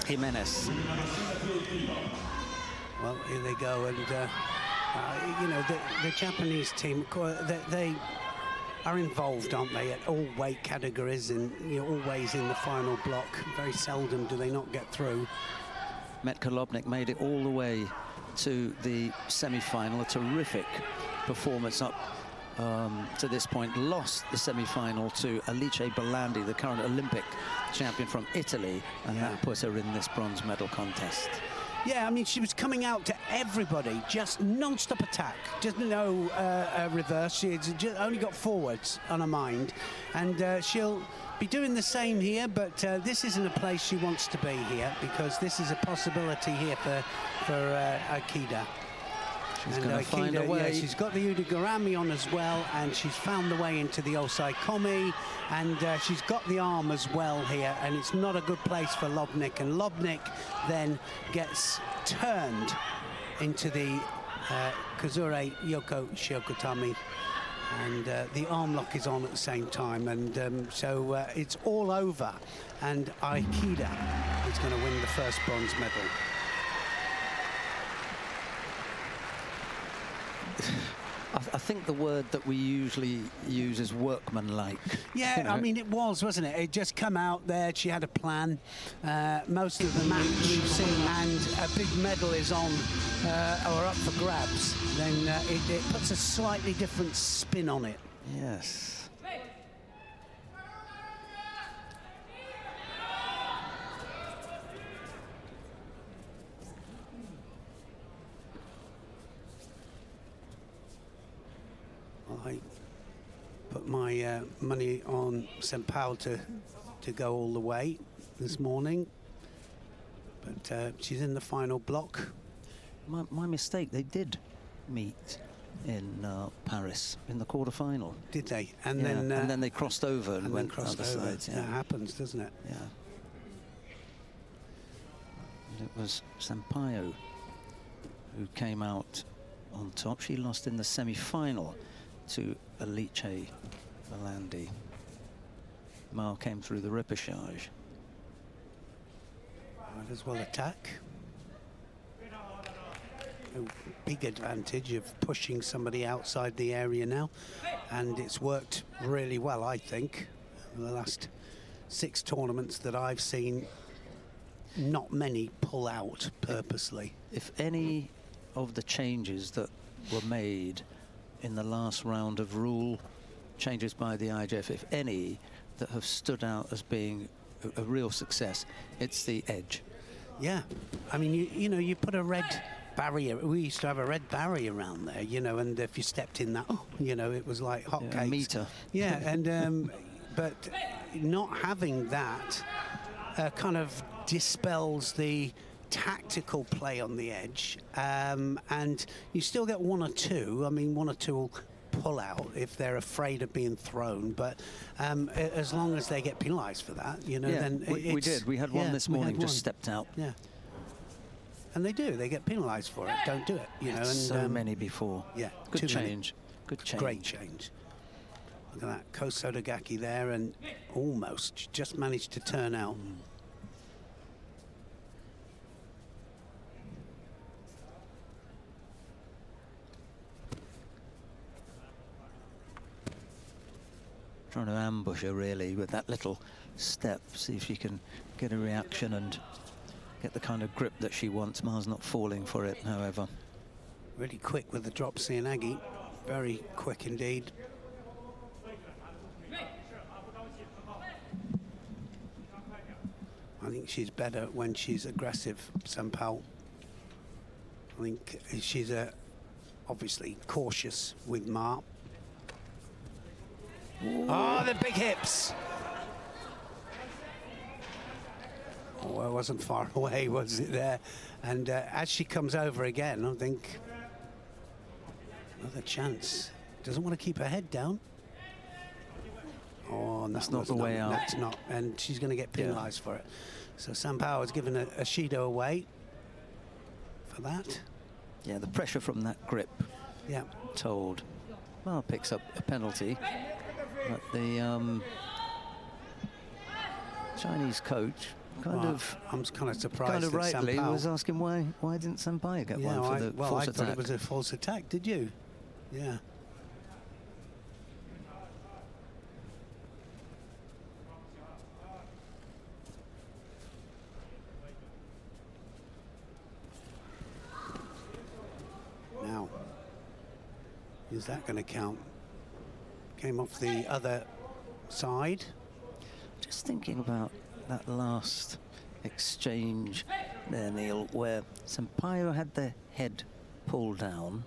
Jimenez. Well, here they go, and you know, the Japanese team, they are involved, aren't they, at all weight categories, and you know, always in the final block. Very seldom do they not get through. Metka Lobnik made it all the way to the semi-final. A terrific performance up to this point. Lost the semi-final to Alice Belandi, the current Olympic champion from Italy, and that put her in this bronze medal contest. Yeah, I mean, she was coming out to everybody, just non-stop attack, just no reverse. She's just only got forwards on her mind, and she'll be doing the same here, but this isn't a place she wants to be here, because this is a possibility here for Akida. She's going to find a way. Yeah, she's got the Udigarami on as well, and she's found the way into the Osai Komi, and she's got the arm as well here, and it's not a good place for Lobnik, and Lobnik then gets turned into the Kazure Yoko Shiokutami, and the arm lock is on at the same time, and so it's all over, and Akida is going to win the first bronze medal. I think the word that we usually use is workmanlike. Yeah, you know? I mean, it was, wasn't it? It just come out there, she had a plan. Most of the match we've seen, and a big medal is on or up for grabs, then it puts a slightly different spin on it. Yes. I put my money on St. Paul to go all the way this morning, but she's in the final block. My mistake, they did meet in Paris in the quarter-final. Did they? And then they crossed over and went crossed other over. sides. Yeah. That happens, doesn't it? Yeah. And it was Sampaio who came out on top. She lost in the semi-final to Alice Belandi. Mar came through the repechage. Might as well attack. A big advantage of pushing somebody outside the area now, and it's worked really well, I think. In the last 6 tournaments that I've seen, not many pull out purposely. If any of the changes that were made in the last round of rule changes by the IJF, if any that have stood out as being a real success, it's the edge. Yeah, I mean, you know, you put a red barrier. We used to have a red barrier around there, you know, and if you stepped in that, you know, it was like hotcakes. Yeah, a meter. Yeah, and but not having that kind of dispels the tactical play on the edge, and you still get 1 or 2. I mean, 1 or 2 will pull out if they're afraid of being thrown, but as long as they get penalised for that, you know, yeah, then we did. We had one this morning, just stepped out. Yeah. And they do. They get penalised for it. Don't do it, you know. And so many before. Yeah. Good change. Good change. Great change. Look at that, Ko Sotogaki there, and almost just managed to turn out. Trying to ambush her really with that little step, see if she can get a reaction and get the kind of grip that she wants. Mar's not falling for it, however. Really quick with the drop, Seanagi. Very quick indeed. I think she's better when she's aggressive, Sampaio. I think she's obviously cautious with Mar. Oh, the big hips. Oh, it wasn't far away, was it there? And as she comes over again, I think another chance. Doesn't want to keep her head down. Oh, that's not the way out. That's not, and she's going to get penalised for it. So Sampaio has given a Shido away for that. Yeah, the pressure from that grip. Yeah. Told. Well, picks up a penalty. But the Chinese coach I'm kind of surprised. Kind of that rightly Sampaio was asking why didn't Sampaio get one for the well, false I attack? thought it was a false attack. Did you? Yeah. Now, is that going to count? Came off the other side. Just thinking about that last exchange there, Neil, where Sampaio had the head pulled down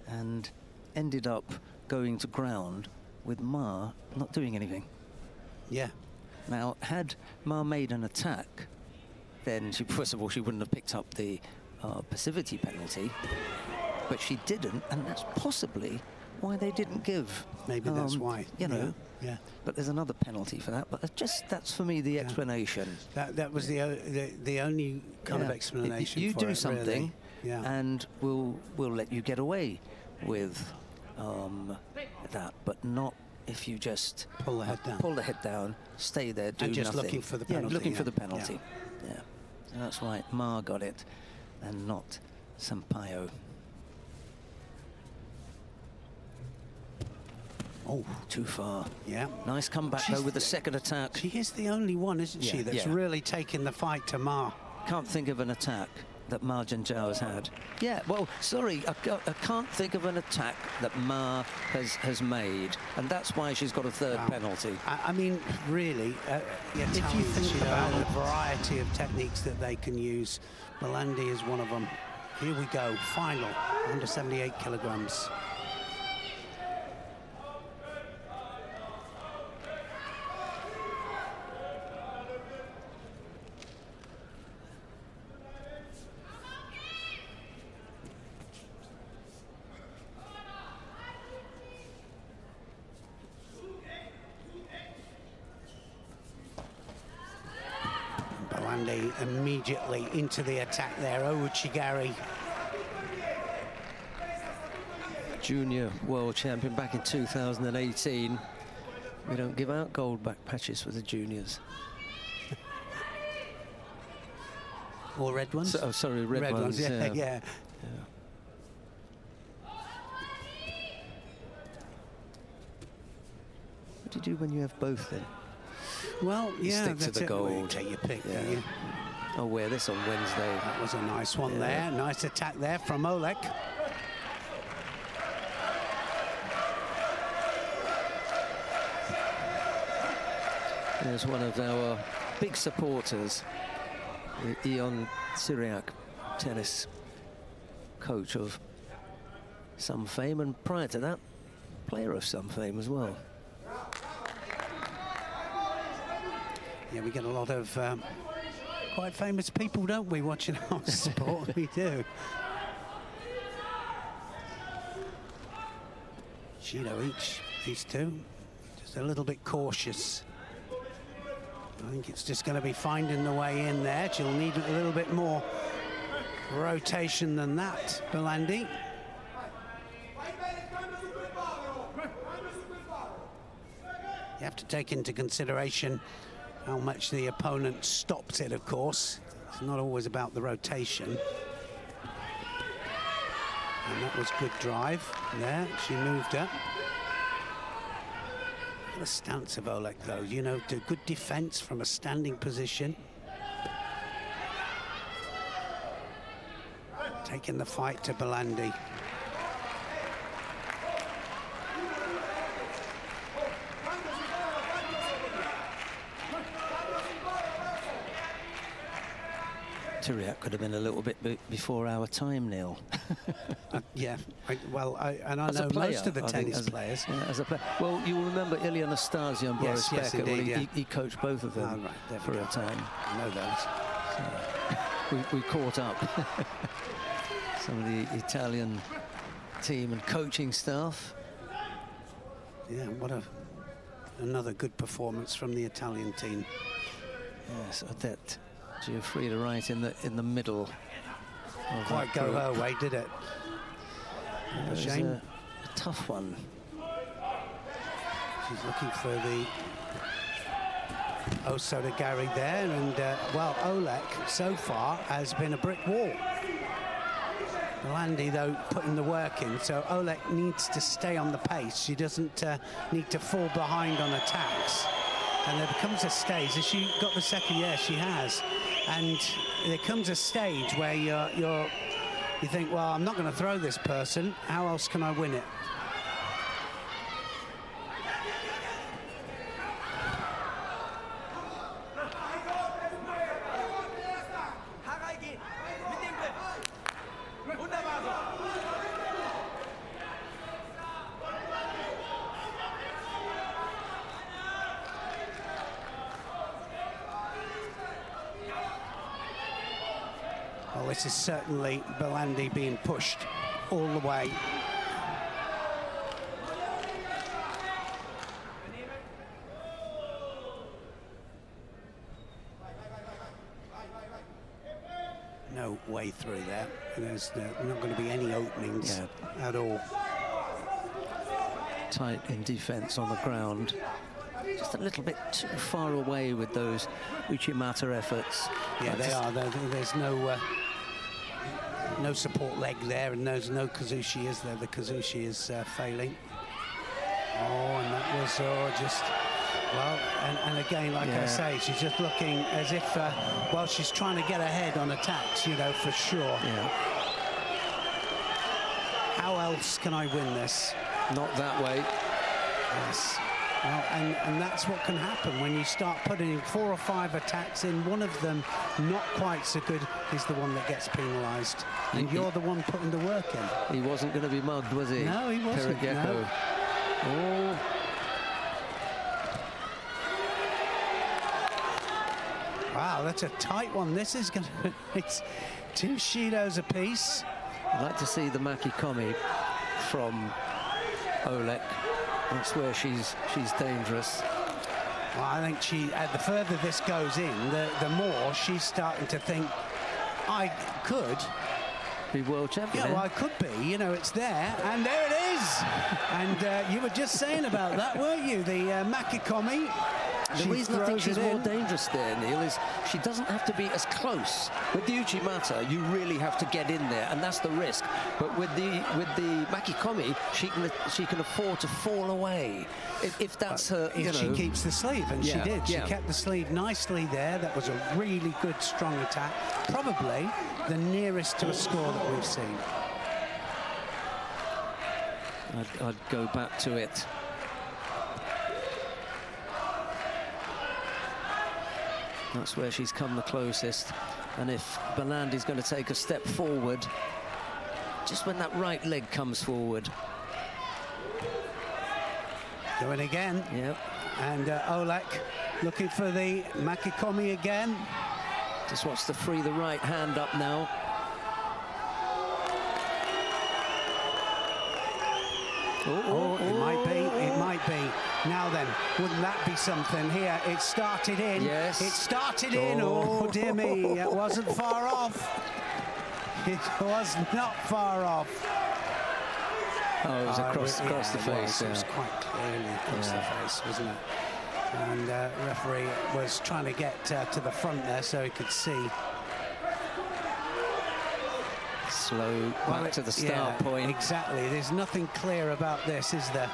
and ended up going to ground with Ma not doing anything. Yeah. Now, had Ma made an attack, then first of all, she wouldn't have picked up the passivity penalty, but she didn't, and that's possibly why they didn't give. Maybe that's why. You know. Yeah. But there's another penalty for that. But that's for me the explanation. That was the only kind of explanation. You for do it, something, really. and we'll let you get away with that, but not if you just pull the head down. Pull the head down, stay there, do and just nothing. looking for the penalty. Looking for the penalty. Yeah. So that's why Ma got it, and not Sampaio. Oh, too far. Yeah. Nice comeback though with the second attack. She is the only one, isn't she, that's really taken the fight to Ma. Can't think of an attack that Ma Jinzhou has had. Yeah, well, sorry, I can't think of an attack that Ma has made, and that's why she's got a third penalty. I mean, really, if you think about the variety of techniques that they can use, Belandi is one of them. Here we go, final, under 78 kilograms. Immediately into the attack there, Ouchigari. Junior world champion back in 2018. We don't give out gold back patches for the juniors. Or red ones? Oh, sorry, red ones. Yeah. What do you do when you have both then? Well, stick to the gold. Take your pick. Yeah. I'll wear this on Wednesday. That was a nice one there. Nice attack there from Oleg. There's one of our big supporters, Ion Syriac, tennis coach of some fame, and prior to that, player of some fame as well. Yeah, we get a lot of quite famous people, don't we, watching our sport? We do. Judo these two, just a little bit cautious. I think it's just going to be finding the way in there. She'll need a little bit more rotation than that, Belandi. You have to take into consideration how much the opponent stops it, of course. It's not always about the rotation. And that was good drive there. She moved up. The stance of Oleg, though, you know, do good defense from a standing position. Taking the fight to Belandi. Syriac could have been a little bit before our time, Neil. Yeah, I know most of the tennis players. Yeah, as a player. Well, you will remember Ilya Anastasia and Boris Becker. Indeed, he coached both of them for a time. I know that. So we caught up. Some of the Italian team and coaching staff. Yeah, what another good performance from the Italian team. Yes, Odette Giuffrida right in the middle. Quite go her way, did it? A shame. A tough one. She's looking for the Osodagari there, and well, Olek so far has been a brick wall. Belandi, though, putting the work in, so Olek needs to stay on the pace. She doesn't need to fall behind on attacks. And there becomes a stage. Has she got the second? Yeah, she has. And there comes a stage where you think, well, I'm not going to throw this person. How else can I win it? Well, this is certainly Belandi being pushed all the way. No way through there. There's not going to be any openings at all. Tight in defense on the ground. Just a little bit too far away with those Uchimata efforts. Yeah, they are. There's no support leg there, and there's no Kazushi, is there? The Kazushi is failing. Oh, and that was just... Well, and again, like I say, she's just looking as if, well, she's trying to get ahead on attacks, you know, for sure. Yeah. How else can I win this? Not that way. Yes. Well, and that's what can happen when you start putting 4 or 5 attacks in. One of them not quite so good is the one that gets penalised. And you're the one putting the work in. He wasn't going to be mugged, was he? No, he wasn't. No. Oh. Wow, that's a tight one. This is going to... It's 2 Shidos apiece. I'd like to see the Makikomi from Olek. That's where she's dangerous. Well, I think the further this goes in, the more she's starting to think, I could be world champion. Yeah, well, I could be. You know, it's there, and there it is. And you were just saying about that, weren't you? The Makikomi. The reason I think she's more dangerous there, Neil, is she doesn't have to be as close. With the Uchimata, you really have to get in there, and that's the risk. But with the Makikomi, she can afford to fall away if that's her. If she keeps the sleeve, and she did. She kept the sleeve nicely there. That was a really good, strong attack. Probably the nearest to a score that we've seen. I'd go back to it. That's where she's come the closest. And if Belandi's going to take a step forward, just when that right leg comes forward. Doing again. Yep. And Olek looking for the Makikomi again. Just wants to free the right hand up now. It might be, it might be. Now then, wouldn't that be something? Here, it started in. Yes. It started in. Oh, dear me, it wasn't far off. It was not far off. Oh, it was across the face. It was quite clearly across the face, wasn't it? And the referee was trying to get to the front there so he could see. Slow back to the start point. Exactly. There's nothing clear about this, is there?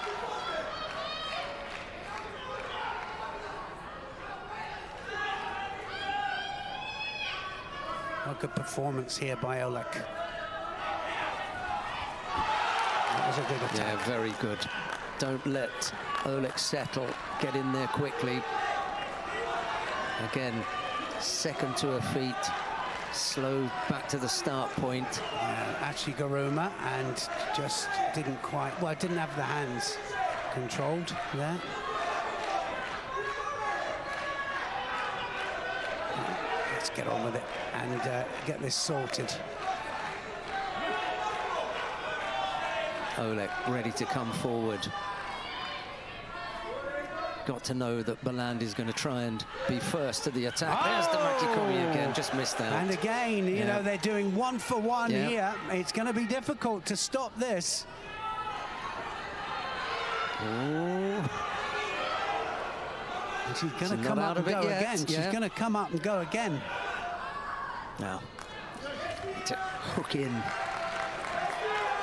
A good performance here by Olek. That was a good attack. Yeah, very good. Don't let Olek settle. Get in there quickly. Again, second to her feet. Slow back to the start point. Achiguruma, and just didn't quite, well, didn't have the hands controlled there. Let's get on with it and get this sorted. Olek ready to come forward. Got to know that Belandi's going to try and be first to the attack. Oh! There's the Makikomi again, just missed out. And again, you know, they're doing 1 for 1 here. It's going to be difficult to stop this. Oh. And she's going to come up and go again. She's going to come up and go again. Now, to hook in.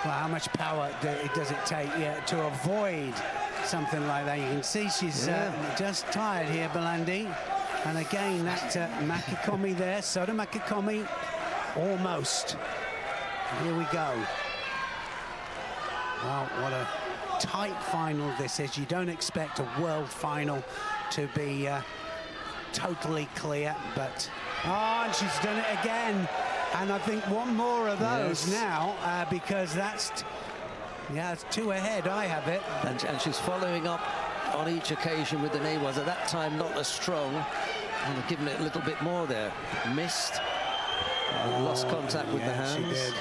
Well, how much power does it take to avoid something like that? You can see she's just tired here, Belandi. And again, that Makikomi there, Soda Makikomi, almost. Here we go. Well, what a tight final this is. You don't expect a world final to be totally clear, but and she's done it again. And I think one more of those now, because that's it's 2 ahead. I have it, and she's following up on each occasion with the knee. Was at that time not as strong, and given it a little bit more there. Missed, lost contact with the hands. She did.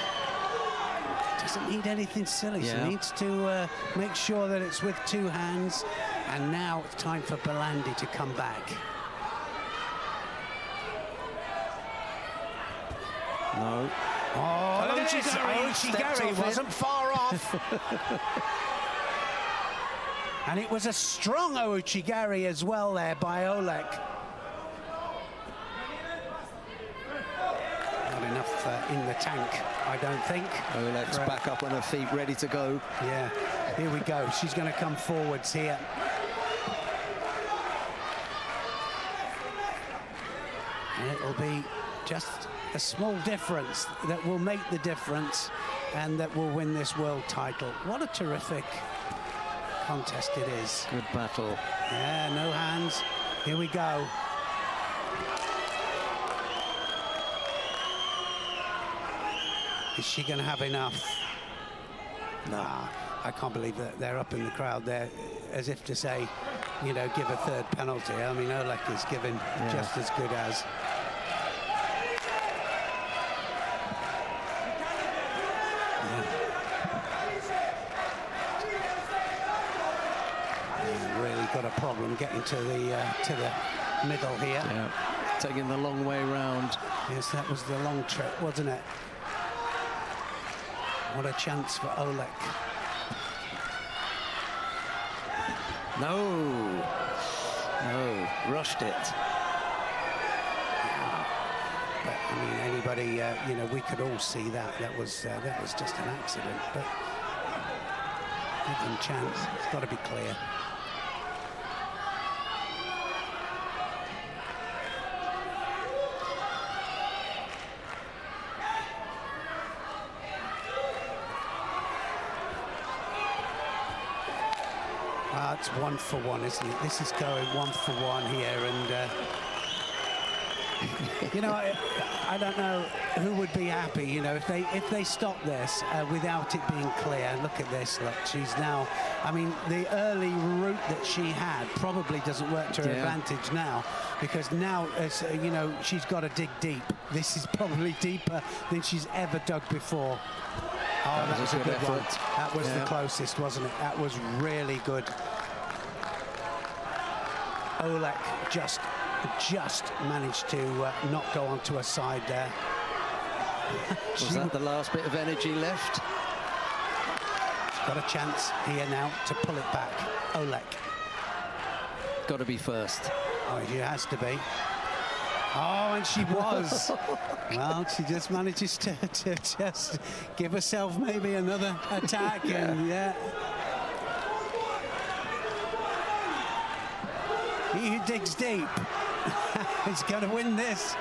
Doesn't need anything silly. She needs to make sure that it's with 2 hands. And now it's time for Belandi to come back. No. Oh, look at this. Ouchigari wasn't far off. And it was a strong Ouchigari as well there by Oleg. Not enough in the tank, I don't think. Oleg's back up on her feet, ready to go. Yeah, here we go. She's going to come forwards here. And it'll be just a small difference that will make the difference and that will win this world title. What a terrific contest it is. Good battle. Yeah, no hands. Here we go. Is she going to have enough? No, I can't believe that they're up in the crowd there, as if to say, you know, give a third penalty. I mean, Oleg is given just as good as. Really got a problem getting to the middle here. Yeah, taking the long way round. Yes, that was the long trip, wasn't it? What a chance for Oleg. No, rushed it. Yeah. But I mean, anybody, you know, we could all see that. That was just an accident. But give them a chance. It's got to be clear. It's 1 for 1, isn't it? This is going 1 for 1 here, and you know, I don't know who would be happy, you know, if they stop this without it being clear. Look at this. Look, she's now. I mean, the early route that she had probably doesn't work to her advantage now, because now, as you know, she's got to dig deep. This is probably deeper than she's ever dug before. Oh, that was a good one. That was the closest, wasn't it? That was really good. Oleg just managed to not go onto her side there. Was that the last bit of energy left? She's got a chance here now to pull it back. Oleg. Got to be first. Oh, she has to be. Oh, and she was. Well, she just manages to just give herself maybe another attack. And he who digs deep is going to win this.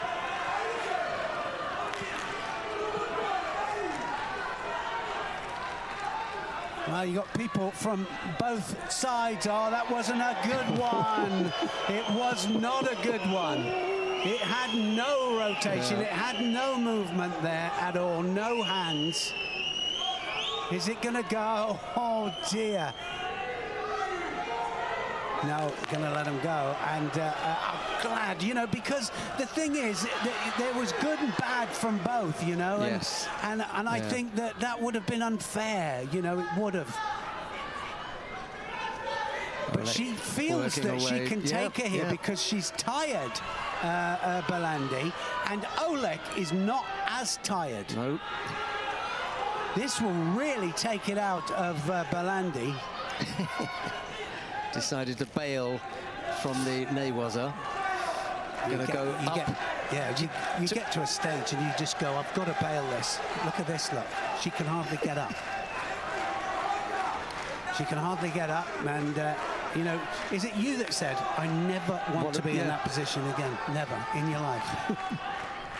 Well, you got people from both sides. Oh, that wasn't a good one. It was not a good one. It had no rotation. It had no movement there at all. No hands. Is it going to go? Oh, dear. No, going to let him go. And I'm glad, you know, because the thing is, there was good and bad from both, you know. Yes. And I think that would have been unfair, you know, it would have. But she feels that she can take her here because she's tired, Belandi, and Oleg is not as tired. No. This will really take it out of Belandi. Decided to bail from the Newaza. Going to go up. You get to a stage and you just go, I've got to bail this. Look at this, look. She can hardly get up. She can hardly get up, and you know, is it you that said, I never want to be in that position again? Never in your life.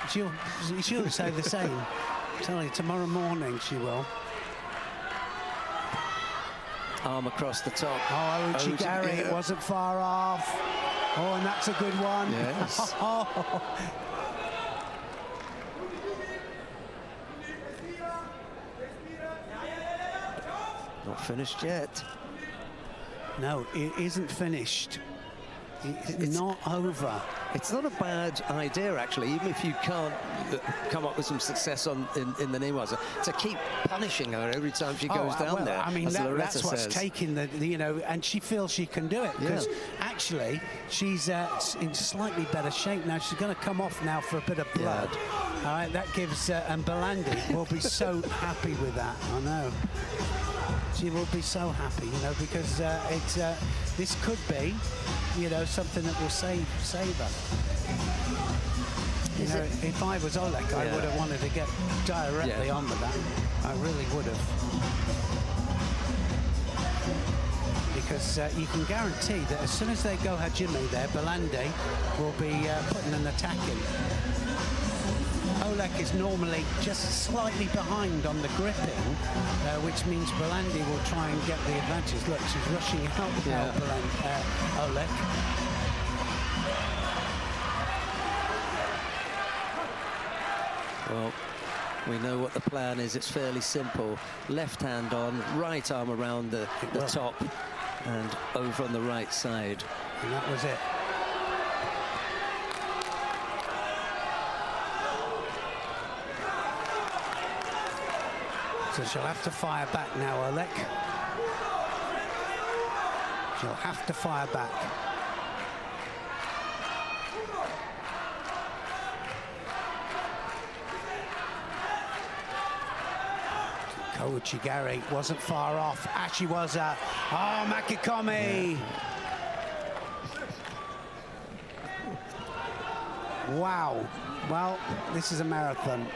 she'll say the same. I tell you, tomorrow morning she will. Arm across the top. Oh, Uchigari wasn't far off. Oh, and that's a good one. Yes. Not finished yet. No, it isn't finished. It's not over. It's not a bad idea, actually, even if you can't come up with some success in the Newaza, to keep punishing her every time she goes down there. I mean, that's what's taking the, you know, and she feels she can do it, because actually she's in slightly better shape now. She's going to come off now for a bit of blood. All right, that gives, and Belandi will be so happy with that. I know. She will be so happy, you know, because this could be, you know, something that will save her. You know, if I was Oleg, I would have wanted to get directly on with that. I really would have. Because you can guarantee that as soon as they go Hajime there, Belandi will be putting an attack in. Oleg is normally just slightly behind on the gripping, which means Belandi will try and get the advantage. Look, she's rushing out now, Oleg. Well, we know what the plan is. It's fairly simple. Left hand on, right arm around the top, and over on the right side. And that was it. So she'll have to fire back now, Oleg. She'll have to fire back. Uchigari wasn't far off. Ashiwaza. Oh, Makikomi. Wow. Well, this is a marathon.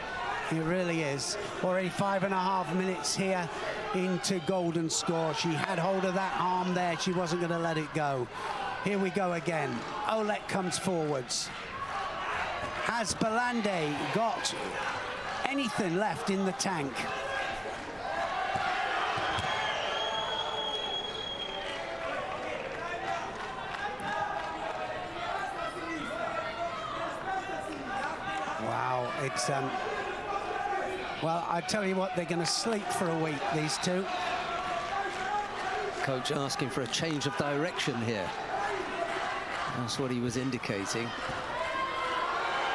It really is. Already 5.5 minutes here into golden score. She had hold of that arm there. She wasn't going to let it go. Here we go again. Oleg comes forwards. Has Belandi got anything left in the tank? Wow, it's well, I tell you what, they're going to sleep for a week, these two. Coach asking for a change of direction here. That's what he was indicating.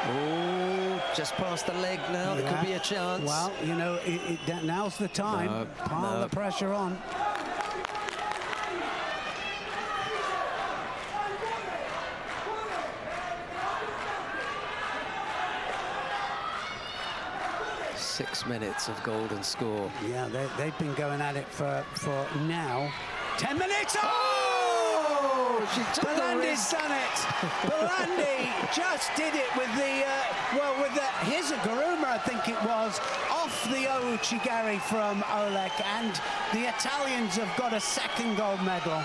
Oh, just past the leg now. There could be a chance. Well, you know, now's the time. Pile the pressure on. Six minutes of golden score. Yeah, they've been going at it for now 10 minutes. Oh! Belandi's done it. Belandi just did it with the here's a Garuma, I think it was, off the Uchigari from Oleg, and the Italians have got a second gold medal.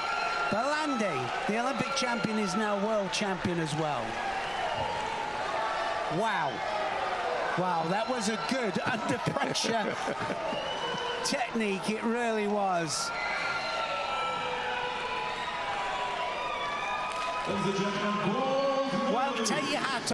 Belandi, the Olympic champion, is now world champion as well. Wow. Wow, that was a good under pressure technique. It really was. Well, take your hat off.